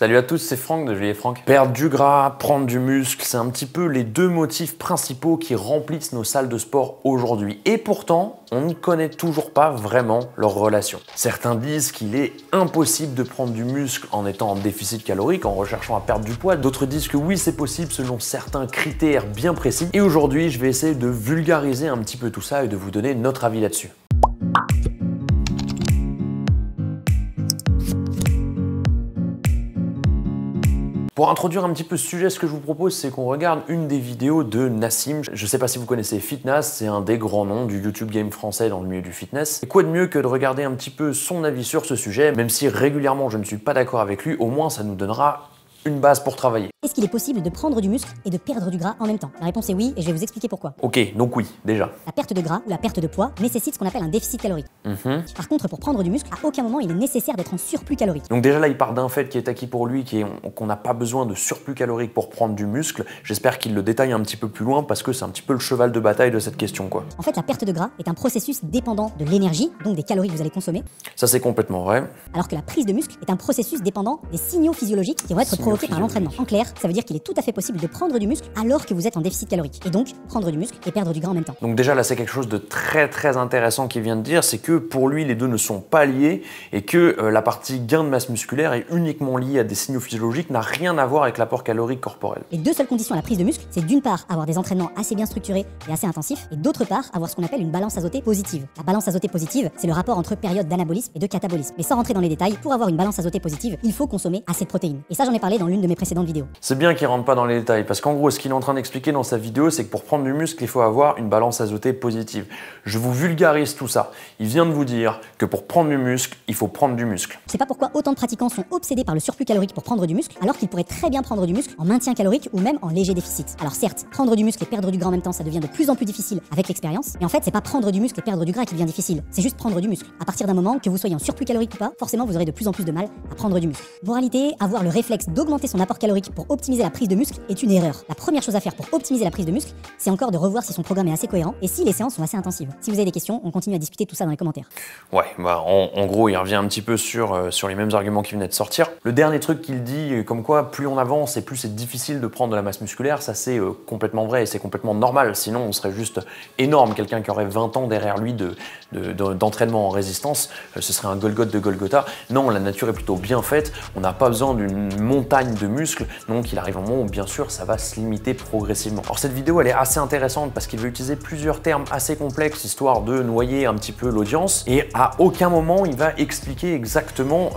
Salut à tous, c'est Franck de Julie & Franck. Perdre du gras, prendre du muscle, c'est un petit peu les deux motifs principaux qui remplissent nos salles de sport aujourd'hui. Et pourtant, on ne connaît toujours pas vraiment leur relation. Certains disent qu'il est impossible de prendre du muscle en étant en déficit calorique, en recherchant à perdre du poids. D'autres disent que oui, c'est possible selon certains critères bien précis. Et aujourd'hui, je vais essayer de vulgariser un petit peu tout ça et de vous donner notre avis là-dessus. Pour introduire un petit peu ce sujet, ce que je vous propose, c'est qu'on regarde une des vidéos de Nassim. Je ne sais pas si vous connaissez Fitness, c'est un des grands noms du YouTube game français dans le milieu du fitness. Et quoi de mieux que de regarder un petit peu son avis sur ce sujet, même si régulièrement je ne suis pas d'accord avec lui, au moins ça nous donnera une base pour travailler. Est-ce qu'il est possible de prendre du muscle et de perdre du gras en même temps? La réponse est oui, et je vais vous expliquer pourquoi. Ok, donc oui, déjà. La perte de gras ou la perte de poids nécessite ce qu'on appelle un déficit calorique. Par contre, pour prendre du muscle, à aucun moment il est nécessaire d'être en surplus calorique. Donc déjà là, il part d'un fait qui est acquis pour lui, qu'on n'a pas besoin de surplus calorique pour prendre du muscle. J'espère qu'il le détaille un petit peu plus loin parce que c'est un petit peu le cheval de bataille de cette question, quoi. En fait, la perte de gras est un processus dépendant de l'énergie, donc des calories que vous allez consommer. Ça, c'est complètement vrai. Alors que la prise de muscle est un processus dépendant des signaux physiologiques qui vont être provoqués par l'entraînement. En clair, ça veut dire qu'il est tout à fait possible de prendre du muscle alors que vous êtes en déficit calorique. Et donc, prendre du muscle et perdre du gras en même temps. Donc déjà là, c'est quelque chose de très intéressant qu'il vient de dire, c'est que pour lui, les deux ne sont pas liés et que la partie gain de masse musculaire est uniquement liée à des signaux physiologiques, n'a rien à voir avec l'apport calorique corporel. Les deux seules conditions à la prise de muscle, c'est d'une part avoir des entraînements assez bien structurés et assez intensifs, et d'autre part avoir ce qu'on appelle une balance azotée positive. La balance azotée positive, c'est le rapport entre période d'anabolisme et de catabolisme. Mais sans rentrer dans les détails, pour avoir une balance azotée positive, il faut consommer assez de protéines. Et ça, j'en ai parlé dans l'une de mes précédentes vidéos. C'est bien qu'il rentre pas dans les détails, parce qu'en gros, ce qu'il est en train d'expliquer dans sa vidéo, c'est que pour prendre du muscle, il faut avoir une balance azotée positive. Je vous vulgarise tout ça. Il vient de vous dire que pour prendre du muscle, il faut prendre du muscle. Je sais pas pourquoi autant de pratiquants sont obsédés par le surplus calorique pour prendre du muscle, alors qu'ils pourraient très bien prendre du muscle en maintien calorique ou même en léger déficit. Alors certes, prendre du muscle et perdre du gras en même temps, ça devient de plus en plus difficile avec l'expérience, mais en fait, c'est pas prendre du muscle et perdre du gras qui devient difficile, c'est juste prendre du muscle. À partir d'un moment, que vous soyez en surplus calorique ou pas, forcément vous aurez de plus en plus de mal à prendre du muscle. Moralité, avoir le réflexe d'augmenter son apport calorique pour optimiser la prise de muscle est une erreur. La première chose à faire pour optimiser la prise de muscle, c'est encore de revoir si son programme est assez cohérent et si les séances sont assez intensives. Si vous avez des questions, on continue à discuter tout ça dans les commentaires. Ouais, en gros, il revient un petit peu sur les mêmes arguments qui venaient de sortir. Le dernier truc qu'il dit, comme quoi plus on avance et plus c'est difficile de prendre de la masse musculaire, ça c'est complètement vrai et c'est complètement normal. Sinon, on serait juste énorme. Quelqu'un qui aurait 20 ans derrière lui d'entraînement en résistance, ce serait un Golgoth de Golgotha. Non, la nature est plutôt bien faite. On n'a pas besoin d'une montagne de muscles. Donc, il arrive un moment où, bien sûr, ça va se limiter progressivement. Alors, cette vidéo, elle est assez intéressante parce qu'il veut utiliser plusieurs termes assez complexes, histoire de noyer un petit peu l'audience. Et à aucun moment, il va expliquer exactement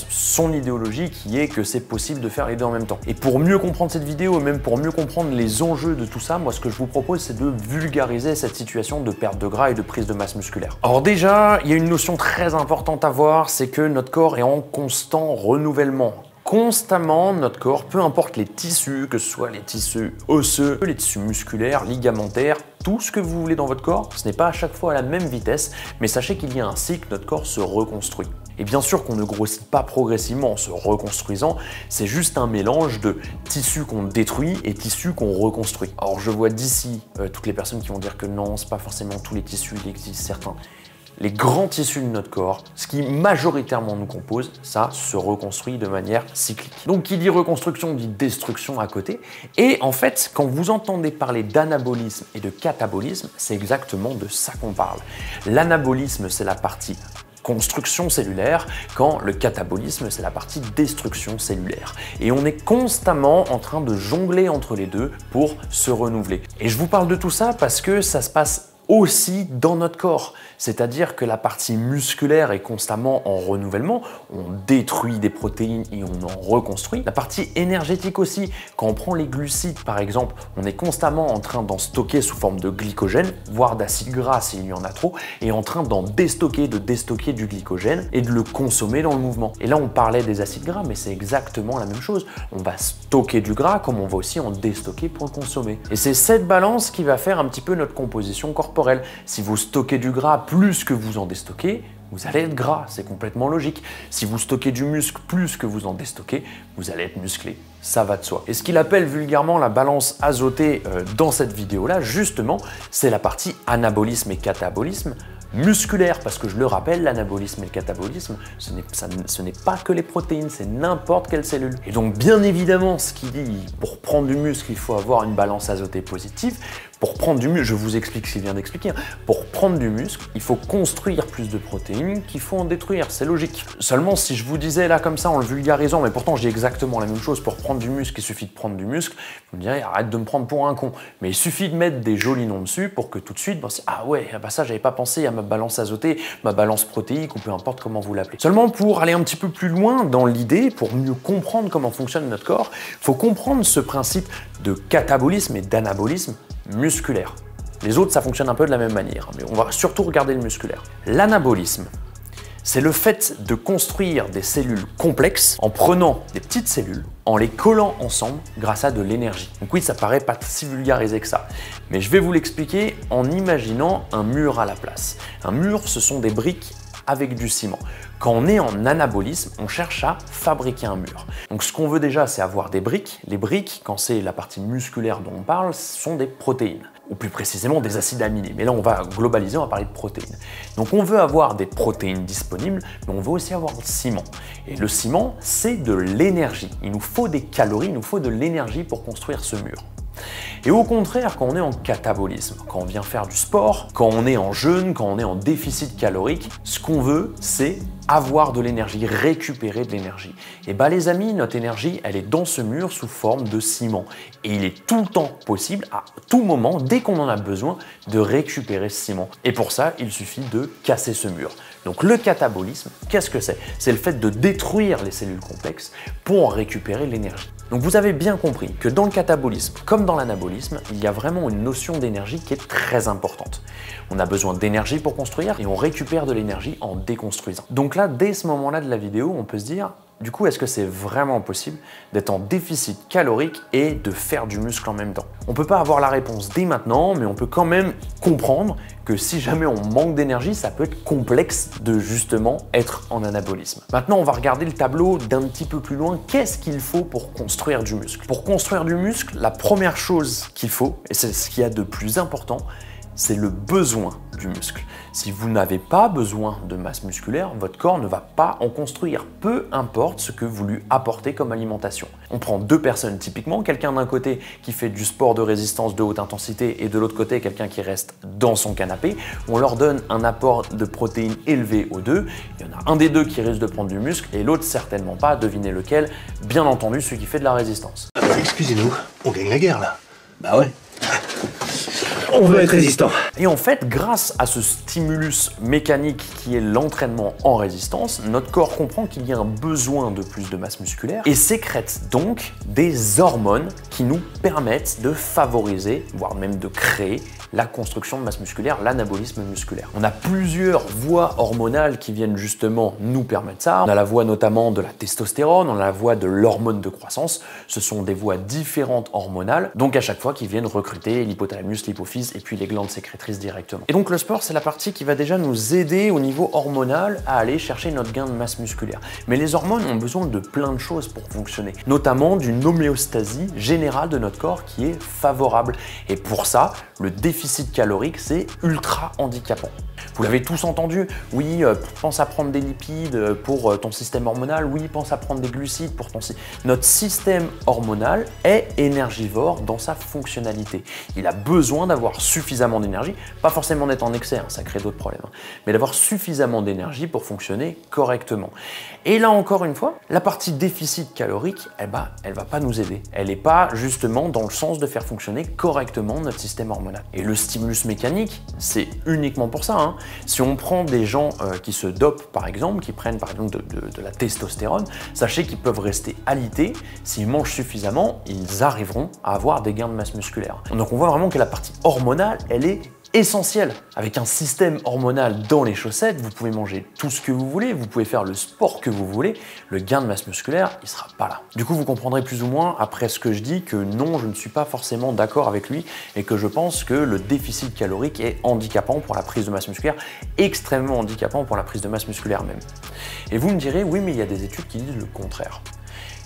son idéologie qui est que c'est possible de faire les deux en même temps. Et pour mieux comprendre cette vidéo et même pour mieux comprendre les enjeux de tout ça, moi, ce que je vous propose, c'est de vulgariser cette situation de perte de gras et de prise de masse musculaire. Alors déjà, il y a une notion très importante à voir, c'est que notre corps est en constant renouvellement. Constamment, notre corps, peu importe les tissus, que ce soit les tissus osseux, les tissus musculaires, ligamentaires, tout ce que vous voulez dans votre corps, ce n'est pas à chaque fois à la même vitesse, mais sachez qu'il y a un cycle, notre corps se reconstruit. Et bien sûr qu'on ne grossit pas progressivement en se reconstruisant, c'est juste un mélange de tissus qu'on détruit et tissus qu'on reconstruit. Alors je vois d'ici toutes les personnes qui vont dire que non, c'est pas forcément tous les tissus, il existe certains. Les grands tissus de notre corps, ce qui majoritairement nous compose, ça se reconstruit de manière cyclique. Donc qui dit reconstruction dit destruction à côté. Et en fait, quand vous entendez parler d'anabolisme et de catabolisme, c'est exactement de ça qu'on parle. L'anabolisme, c'est la partie construction cellulaire, quand le catabolisme, c'est la partie destruction cellulaire. Et on est constamment en train de jongler entre les deux pour se renouveler. Et je vous parle de tout ça parce que ça se passe aussi dans notre corps. C'est-à-dire que la partie musculaire est constamment en renouvellement, on détruit des protéines et on en reconstruit. La partie énergétique aussi, quand on prend les glucides par exemple, on est constamment en train d'en stocker sous forme de glycogène, voire d'acide gras s'il y en a trop, et en train d'en déstocker, de déstocker du glycogène et de le consommer dans le mouvement. Et là on parlait des acides gras, mais c'est exactement la même chose. On va stocker du gras comme on va aussi en déstocker pour le consommer. Et c'est cette balance qui va faire un petit peu notre composition corporelle. Si vous stockez du gras plus que vous en déstockez, vous allez être gras, c'est complètement logique. Si vous stockez du muscle plus que vous en déstockez, vous allez être musclé. Ça va de soi. Et ce qu'il appelle vulgairement la balance azotée dans cette vidéo-là, justement, c'est la partie anabolisme et catabolisme. Musculaire, parce que je le rappelle, l'anabolisme et le catabolisme, ce n'est pas que les protéines, c'est n'importe quelle cellule. Et donc bien évidemment, ce qui dit, pour prendre du muscle, il faut avoir une balance azotée positive. Pour prendre du muscle, je vous explique ce qu'il vient d'expliquer, pour prendre du muscle, il faut construire plus de protéines qu'il faut en détruire, c'est logique. Seulement si je vous disais là comme ça en le vulgarisant, mais pourtant je dis exactement la même chose, pour prendre du muscle, il suffit de prendre du muscle, vous me direz arrête de me prendre pour un con. Mais il suffit de mettre des jolis noms dessus pour que tout de suite, ah ouais, bah ça j'avais pas pensé à ma balance azotée, ma balance protéique ou peu importe comment vous l'appelez. Seulement pour aller un petit peu plus loin dans l'idée, pour mieux comprendre comment fonctionne notre corps, il faut comprendre ce principe de catabolisme et d'anabolisme musculaire. Les autres, ça fonctionne un peu de la même manière, mais on va surtout regarder le musculaire. L'anabolisme, c'est le fait de construire des cellules complexes en prenant des petites cellules, en les collant ensemble grâce à de l'énergie. Donc oui, ça paraît pas si vulgarisé que ça, mais je vais vous l'expliquer en imaginant un mur à la place. Un mur, ce sont des briques avec du ciment. Quand on est en anabolisme, on cherche à fabriquer un mur. Donc ce qu'on veut déjà, c'est avoir des briques. Les briques, quand c'est la partie musculaire dont on parle, sont des protéines, ou plus précisément des acides aminés. Mais là, on va globaliser, on va parler de protéines. Donc on veut avoir des protéines disponibles, mais on veut aussi avoir le ciment. Et le ciment, c'est de l'énergie. Il nous faut des calories, il nous faut de l'énergie pour construire ce mur. Et au contraire, quand on est en catabolisme, quand on vient faire du sport, quand on est en jeûne, quand on est en déficit calorique, ce qu'on veut, c'est avoir de l'énergie, récupérer de l'énergie. Et bah les amis, notre énergie, elle est dans ce mur sous forme de ciment. Et il est tout le temps possible, à tout moment, dès qu'on en a besoin, de récupérer ce ciment. Et pour ça, il suffit de casser ce mur. Donc le catabolisme, qu'est-ce que c'est? C'est le fait de détruire les cellules complexes pour récupérer l'énergie. Donc vous avez bien compris que dans le catabolisme, comme dans l'anabolisme, il y a vraiment une notion d'énergie qui est très importante. On a besoin d'énergie pour construire et on récupère de l'énergie en déconstruisant. Donc là, dès ce moment-là de la vidéo, on peut se dire, du coup, est-ce que c'est vraiment possible d'être en déficit calorique et de faire du muscle en même temps? On ne peut pas avoir la réponse dès maintenant, mais on peut quand même comprendre que si jamais on manque d'énergie, ça peut être complexe de justement être en anabolisme. Maintenant, on va regarder le tableau d'un petit peu plus loin. Qu'est-ce qu'il faut pour construire du muscle? Pour construire du muscle, la première chose qu'il faut, et c'est ce qu'il y a de plus important, c'est le besoin du muscle. Si vous n'avez pas besoin de masse musculaire, votre corps ne va pas en construire, peu importe ce que vous lui apportez comme alimentation. On prend deux personnes typiquement, quelqu'un d'un côté qui fait du sport de résistance de haute intensité et de l'autre côté quelqu'un qui reste dans son canapé, on leur donne un apport de protéines élevé aux deux, il y en a un des deux qui risque de prendre du muscle et l'autre certainement pas, devinez lequel, bien entendu celui qui fait de la résistance. Excusez-nous, on gagne la guerre là. Bah ouais. On veut être résistant. Et en fait, grâce à ce stimulus mécanique qui est l'entraînement en résistance, notre corps comprend qu'il y a un besoin de plus de masse musculaire et sécrète donc des hormones qui nous permettent de favoriser, voire même de créer la construction de masse musculaire, l'anabolisme musculaire. On a plusieurs voies hormonales qui viennent justement nous permettre ça. On a la voie notamment de la testostérone, on a la voie de l'hormone de croissance. Ce sont des voies différentes hormonales, donc à chaque fois qui viennent recruter l'hypothalamus, l'hypophyse et puis les glandes sécrétrices directement. Et donc le sport, c'est la partie qui va déjà nous aider au niveau hormonal à aller chercher notre gain de masse musculaire. Mais les hormones ont besoin de plein de choses pour fonctionner, notamment d'une homéostasie générale de notre corps qui est favorable. Et pour ça, le déficit calorique, c'est ultra handicapant. Vous l'avez tous entendu, oui, pense à prendre des lipides pour ton système hormonal, oui, pense à prendre des glucides pour ton système. Notre système hormonal est énergivore dans sa fonctionnalité. Il a besoin d'avoir suffisamment d'énergie, pas forcément d'être en excès, hein, ça crée d'autres problèmes, hein, mais d'avoir suffisamment d'énergie pour fonctionner correctement. Et là encore une fois, la partie déficit calorique, elle va pas nous aider. Elle n'est pas justement dans le sens de faire fonctionner correctement notre système hormonal. Et le stimulus mécanique, c'est uniquement pour ça. Hein. Si on prend des gens qui se dopent par exemple, qui prennent par exemple de la testostérone, sachez qu'ils peuvent rester alités. S'ils mangent suffisamment, ils arriveront à avoir des gains de masse musculaire. Donc on voit vraiment que la partie hormonale, elle est essentielle. Avec un système hormonal dans les chaussettes, vous pouvez manger tout ce que vous voulez, vous pouvez faire le sport que vous voulez, le gain de masse musculaire, il sera pas là. Du coup, vous comprendrez plus ou moins, après ce que je dis, que non, je ne suis pas forcément d'accord avec lui et que je pense que le déficit calorique est handicapant pour la prise de masse musculaire, extrêmement handicapant pour la prise de masse musculaire même. Et vous me direz, oui, mais il y a des études qui disent le contraire.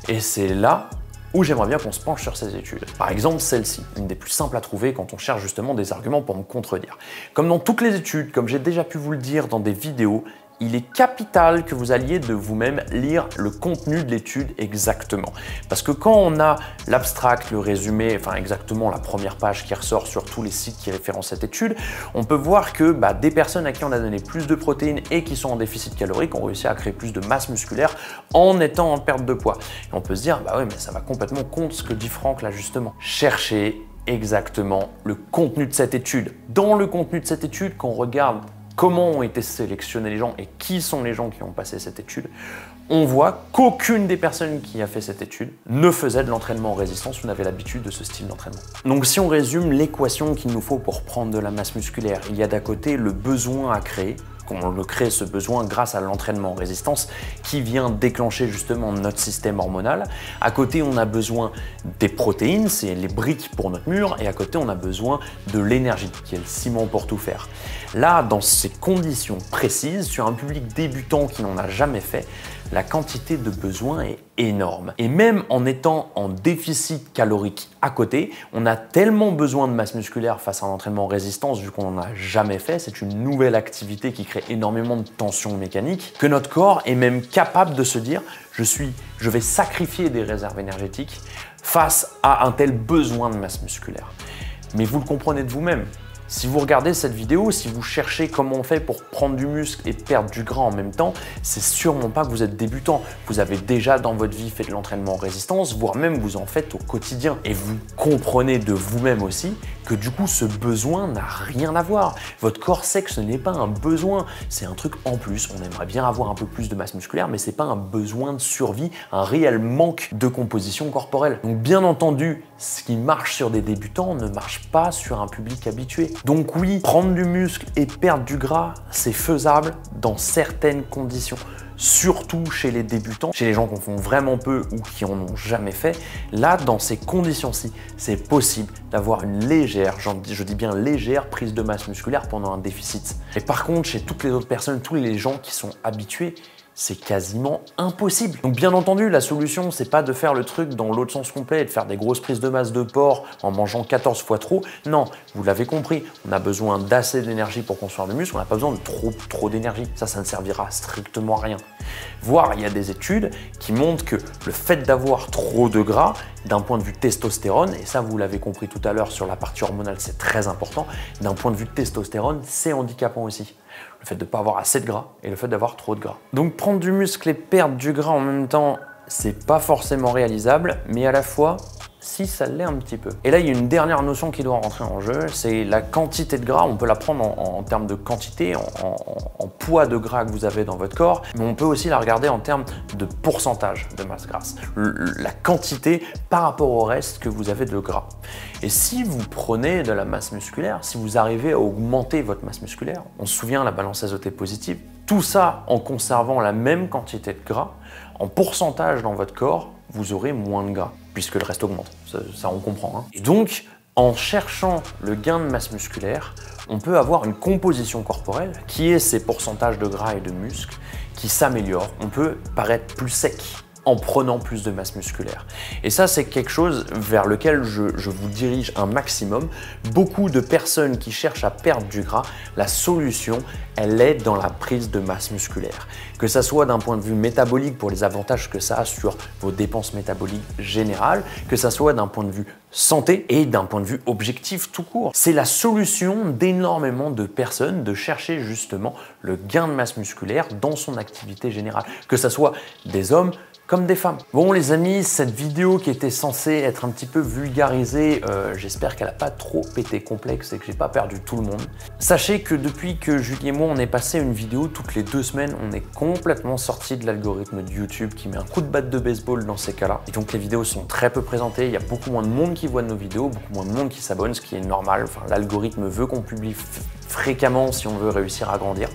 Et c'est là où j'aimerais bien qu'on se penche sur ces études. Par exemple, celle-ci, une des plus simples à trouver quand on cherche justement des arguments pour me contredire. Comme dans toutes les études, comme j'ai déjà pu vous le dire dans des vidéos, il est capital que vous alliez de vous-même lire le contenu de l'étude exactement. Parce que quand on a l'abstract, le résumé, enfin exactement la première page qui ressort sur tous les sites qui référencent cette étude, on peut voir que des personnes à qui on a donné plus de protéines et qui sont en déficit calorique ont réussi à créer plus de masse musculaire en étant en perte de poids. Et on peut se dire, bah ouais, mais ça va complètement contre ce que dit Franck là justement. Cherchez exactement le contenu de cette étude. Dans le contenu de cette étude, qu'on regarde comment ont été sélectionnés les gens et qui sont les gens qui ont passé cette étude, on voit qu'aucune des personnes qui a fait cette étude ne faisait de l'entraînement en résistance ou n'avait l'habitude de ce style d'entraînement. Donc si on résume l'équation qu'il nous faut pour prendre de la masse musculaire, il y a d'un côté le besoin à créer, qu'on le crée ce besoin grâce à l'entraînement en résistance qui vient déclencher justement notre système hormonal. À côté, on a besoin des protéines, c'est les briques pour notre mur, et à côté, on a besoin de l'énergie, qui est le ciment pour tout faire. Là, dans ces conditions précises, sur un public débutant qui n'en a jamais fait, la quantité de besoin est énorme. Et même en étant en déficit calorique à côté, on a tellement besoin de masse musculaire face à un entraînement en résistance, vu qu'on n'en a jamais fait, c'est une nouvelle activité qui crée énormément de tension mécanique, que notre corps est même capable de se dire je vais sacrifier des réserves énergétiques face à un tel besoin de masse musculaire. Mais vous le comprenez de vous-même. Si vous regardez cette vidéo, si vous cherchez comment on fait pour prendre du muscle et perdre du gras en même temps, c'est sûrement pas que vous êtes débutant. Vous avez déjà dans votre vie fait de l'entraînement en résistance, voire même vous en faites au quotidien. Et vous comprenez de vous-même aussi que du coup ce besoin n'a rien à voir. Votre corps sait que ce n'est pas un besoin, c'est un truc en plus. On aimerait bien avoir un peu plus de masse musculaire, mais c'est pas un besoin de survie, un réel manque de composition corporelle. Donc bien entendu, ce qui marche sur des débutants ne marche pas sur un public habitué. Donc oui, prendre du muscle et perdre du gras, c'est faisable dans certaines conditions. Surtout chez les débutants, chez les gens qui en font vraiment peu ou qui en ont jamais fait. Là, dans ces conditions-ci, c'est possible d'avoir une légère, je dis bien légère, prise de masse musculaire pendant un déficit. Et par contre, chez toutes les autres personnes, tous les gens qui sont habitués, c'est quasiment impossible. Donc bien entendu, la solution, c'est pas de faire le truc dans l'autre sens complet et de faire des grosses prises de masse de porc en mangeant 14 fois trop. Non, vous l'avez compris, on a besoin d'assez d'énergie pour construire du muscle, on n'a pas besoin de trop d'énergie. Ça ne servira strictement à rien. Voire, il y a des études qui montrent que le fait d'avoir trop de gras, d'un point de vue testostérone, et ça vous l'avez compris tout à l'heure sur la partie hormonale, c'est très important, d'un point de vue testostérone, c'est handicapant aussi. Le fait de ne pas avoir assez de gras et le fait d'avoir trop de gras. Donc prendre du muscle et perdre du gras en même temps, c'est pas forcément réalisable, mais à la fois, si ça l'est un petit peu. Et là, il y a une dernière notion qui doit rentrer en jeu, c'est la quantité de gras. On peut la prendre en termes de quantité, en poids de gras que vous avez dans votre corps, mais on peut aussi la regarder en termes de pourcentage de masse grasse. La quantité par rapport au reste que vous avez de gras. Et si vous prenez de la masse musculaire, si vous arrivez à augmenter votre masse musculaire, on se souvient la balance azoté positive, tout ça en conservant la même quantité de gras, en pourcentage dans votre corps, vous aurez moins de gras, puisque le reste augmente. Ça on comprend. Hein. Et donc, en cherchant le gain de masse musculaire, on peut avoir une composition corporelle qui est ces pourcentages de gras et de muscles qui s'améliorent. On peut paraître plus sec en prenant plus de masse musculaire. Et ça, c'est quelque chose vers lequel je vous dirige un maximum. Beaucoup de personnes qui cherchent à perdre du gras, la solution, elle est dans la prise de masse musculaire. Que ça soit d'un point de vue métabolique pour les avantages que ça a sur vos dépenses métaboliques générales, que ça soit d'un point de vue santé et d'un point de vue objectif tout court. C'est la solution d'énormément de personnes de chercher justement le gain de masse musculaire dans son activité générale. Que ça soit des hommes comme des femmes. Bon les amis, cette vidéo qui était censée être un petit peu vulgarisée, j'espère qu'elle n'a pas trop été complexe et que j'ai pas perdu tout le monde. Sachez que depuis que Julie et moi on est passé une vidéo toutes les 2 semaines, on est complètement sorti de l'algorithme de YouTube qui met un coup de batte de baseball dans ces cas-là. Et donc les vidéos sont très peu présentées, il y a beaucoup moins de monde qui voit nos vidéos, beaucoup moins de monde qui s'abonne, ce qui est normal. Enfin, l'algorithme veut qu'on publie fréquemment si on veut réussir à grandir.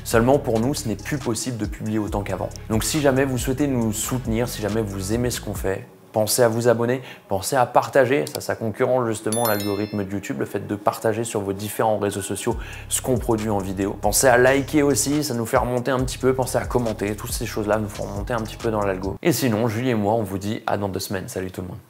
Seulement pour nous, ce n'est plus possible de publier autant qu'avant. Donc si jamais vous souhaitez nous soutenir, si jamais vous aimez ce qu'on fait, Pensez à vous abonner, pensez à partager, ça concurrence justement l'algorithme de YouTube, le fait de partager sur vos différents réseaux sociaux ce qu'on produit en vidéo. Pensez à liker aussi, ça nous fait remonter un petit peu, pensez à commenter, toutes ces choses-là nous font remonter un petit peu dans l'algo. Et sinon, Julie et moi, on vous dit à dans 2 semaines. Salut tout le monde.